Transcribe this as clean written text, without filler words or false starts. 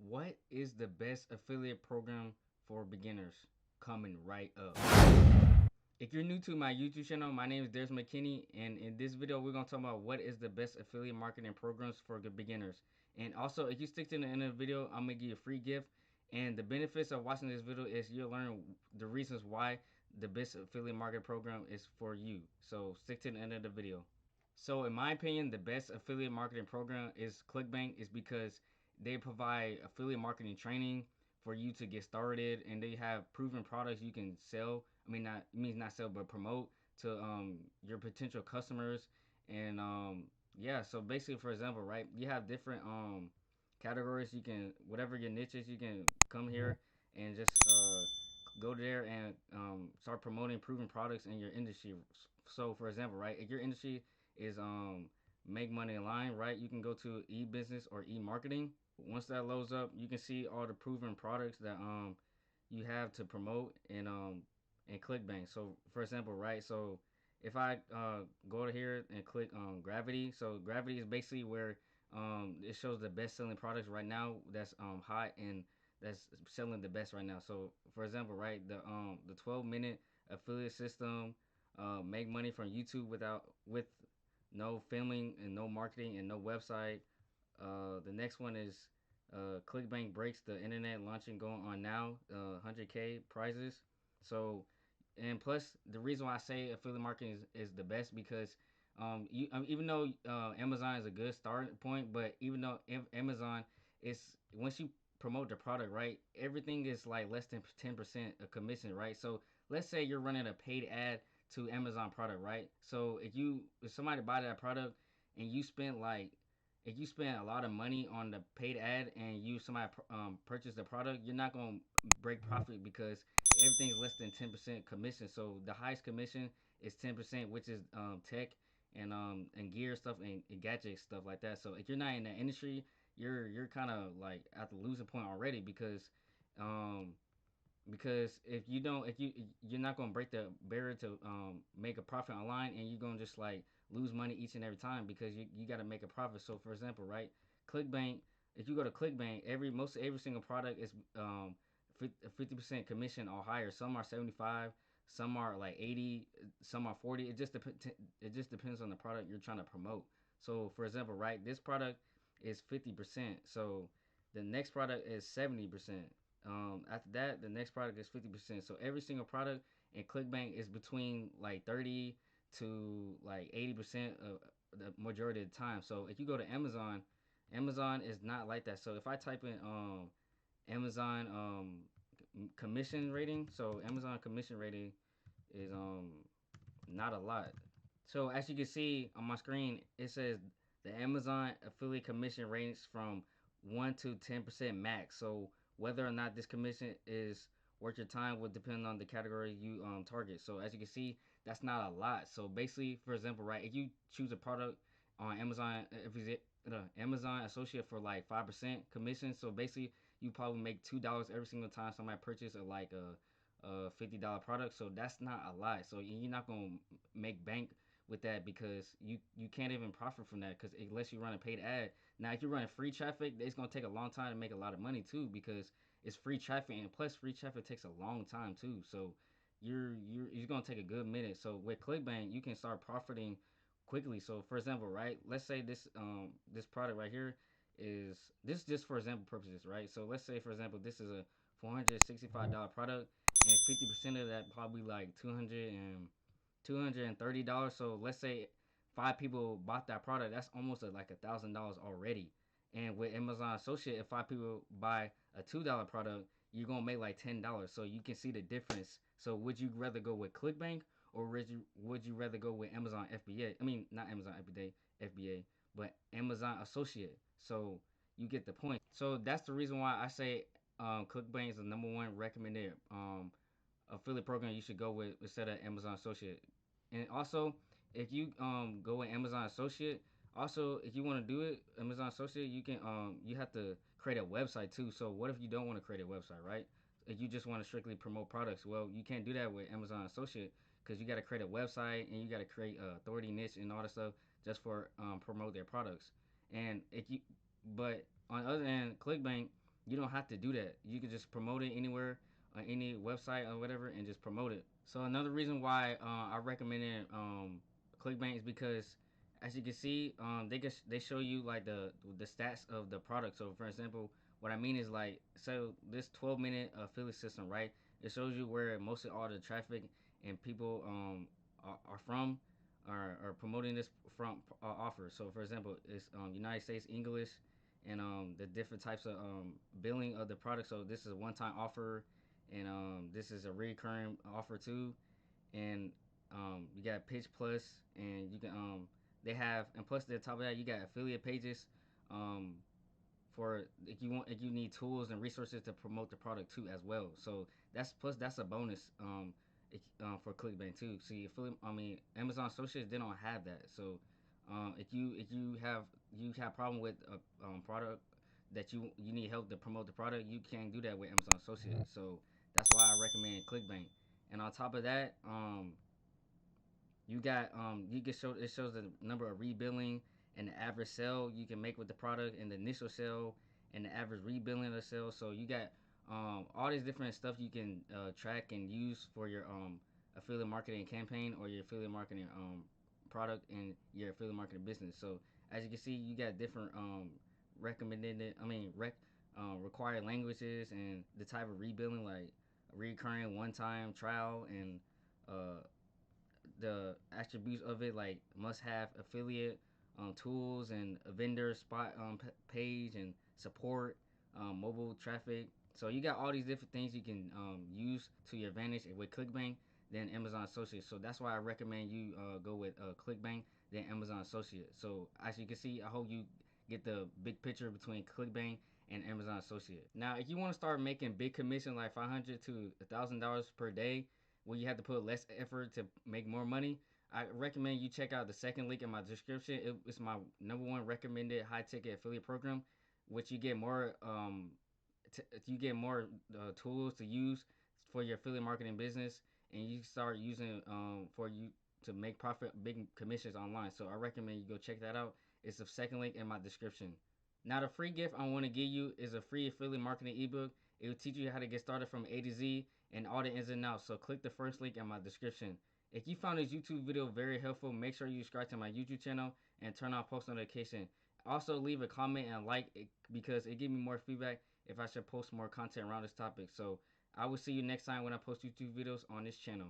What is the best affiliate program for beginners? Coming right up. If you're new to my YouTube channel, my name is Darius Mckinney, and in this video, we're gonna talk about what is the best affiliate marketing programs for the beginners. And also, if you stick to the end of the video, I'm gonna give you a free gift. And the benefits of watching this video is you'll learn the reasons why the best affiliate marketing program is for you. So stick to the end of the video. So in my opinion, the best affiliate marketing program is ClickBank is because they provide affiliate marketing training for you to get started, and they have proven products you can sell. I mean, not means not sell, but promote to your potential customers. And yeah, so basically, for example, right, you have different categories. You can whatever your niche is, you can come here and just go there and start promoting proven products in your industry. So for example, right, if your industry is make money online, right? You can go to e-business or e-marketing. Once that loads up, you can see all the proven products that you have to promote and ClickBank. So for example, right? So if I go to here and click Gravity, so Gravity is basically where it shows the best selling products right now that's hot and that's selling the best right now. So for example, right, the 12-minute affiliate system, make money from YouTube with no filming and no marketing and no website. The next one is ClickBank breaks the internet launching going on now. 100K prizes. So, and plus the reason why I say affiliate marketing is the best because even though Amazon is a good starting point, but even though Amazon is once you promote the product, right, everything is like less than 10% of commission, right? So let's say you're running a paid ad to Amazon product, right? So if somebody buy that product and you spend like if you spend a lot of money on the paid ad and somebody purchase the product, you're not gonna break profit because everything's less than 10% commission. So the highest commission is 10%, which is tech and gear stuff and gadget stuff like that. So if you're not in that industry, you're kind of like at the losing point already um because if you're not gonna break the barrier to make a profit online, and you're gonna just like lose money each and every time because you got to make a profit. So for example, right, clickbank if you go to clickbank, every single product is 50% commission or higher. Some are 75, some are like 80, some are 40. It just depends on the product you're trying to promote. So for example, right, this product is 50%, so the next product is 70%. After that, the next product is 50%. So every single product in ClickBank is between like 30 to like 80% of the majority of the time. So if you go to Amazon, Amazon is not like that. So if I type in Amazon commission rating, so Amazon commission rating is not a lot. So as you can see on my screen, it says the Amazon affiliate commission ranges from 1 to 10% max. So whether or not this commission is worth your time would depend on the category you target. So as you can see, that's not a lot. So basically, for example, right, if you choose a product on Amazon, if it's Amazon associate for like 5% commission, so basically you probably make $2 every single time somebody purchase a $50 product. So that's not a lot. So you're not gonna make bank with that because you can't even profit from that because unless you run a paid ad. Now if you run free traffic, it's gonna take a long time to make a lot of money too because it's free traffic, and plus free traffic takes a long time too. So you're gonna take a good minute. So with ClickBank, you can start profiting quickly. So for example, right, let's say this product right here is this just for example purposes, right? So let's say for example this is a $465 product, and 50% of that probably like 230 dollars. So let's say five people bought that product. That's almost like $1,000 already. And with Amazon Associate, if five people buy a $2 product, you're gonna make like $10. So you can see the difference. So would you rather go with ClickBank, or would you rather go with Amazon FBA? I mean, not Amazon FBA, but Amazon Associate. So you get the point. So that's the reason why I say ClickBank is the number one recommended affiliate program you should go with instead of Amazon Associate. And also, if you go with Amazon Associate, also if you want to do it, Amazon Associate, you have to create a website too. So what if you don't want to create a website, right? If you just want to strictly promote products, well, you can't do that with Amazon Associate because you got to create a website and you got to create a authority niche and all that stuff just for promote their products. And if you, but on the other hand, ClickBank, You don't have to do that. You can just promote it anywhere on any website or whatever and just promote it. So another reason why I recommended ClickBank is because, as you can see, they show you like the stats of the product. So for example, what I mean is like, so this 12-minute affiliate system, right? It shows you where most of all the traffic and people are from, are promoting this from offer. So for example, it's United States English, and the different types of billing of the product. So this is a one-time offer, and this is a recurring offer too. And you got Pitch Plus, and you can they have, and plus the top of that you got affiliate pages, um, for if you need tools and resources to promote the product too as well. So that's a bonus for ClickBank too. See, affiliate, I mean Amazon Associates, they don't have that. So if you have problem with a product that you need help to promote the product, you can't do that with Amazon Associates. So that's why I recommend ClickBank. And on top of that, you got you can show it shows the number of rebilling and the average sale you can make with the product, and the initial sale and the average rebilling of the sale. So you got all these different stuff you can track and use for your affiliate marketing campaign or your affiliate marketing product and your affiliate marketing business. So as you can see, you got different recommended, required languages and the type of rebilling, like recurring, one time trial, and uh, the attributes of it, like must have affiliate tools and a vendor spot page and support, mobile traffic. So you got all these different things you can use to your advantage with ClickBank than Amazon Associates. So that's why I recommend you go with ClickBank than Amazon Associates. So as you can see, I hope you get the big picture between ClickBank and Amazon Associates. Now, if you want to start making big commission like $500 to $1,000 per day, where you have to put less effort to make more money, I recommend you check out the second link in my description. It's my number one recommended high ticket affiliate program, which you get more tools to use for your affiliate marketing business, and you start using for you to make profit big commissions online. So I recommend you go check that out. It's the second link in my description. Now, the free gift I want to give you is a free affiliate marketing ebook. It will teach you how to get started from A to Z and all the ins and outs. So click the first link in my description. If you found this YouTube video very helpful, make sure you subscribe to my YouTube channel and turn on post notification. Also, leave a comment and like it, because it gives me more feedback if I should post more content around this topic. So I will see you next time when I post YouTube videos on this channel.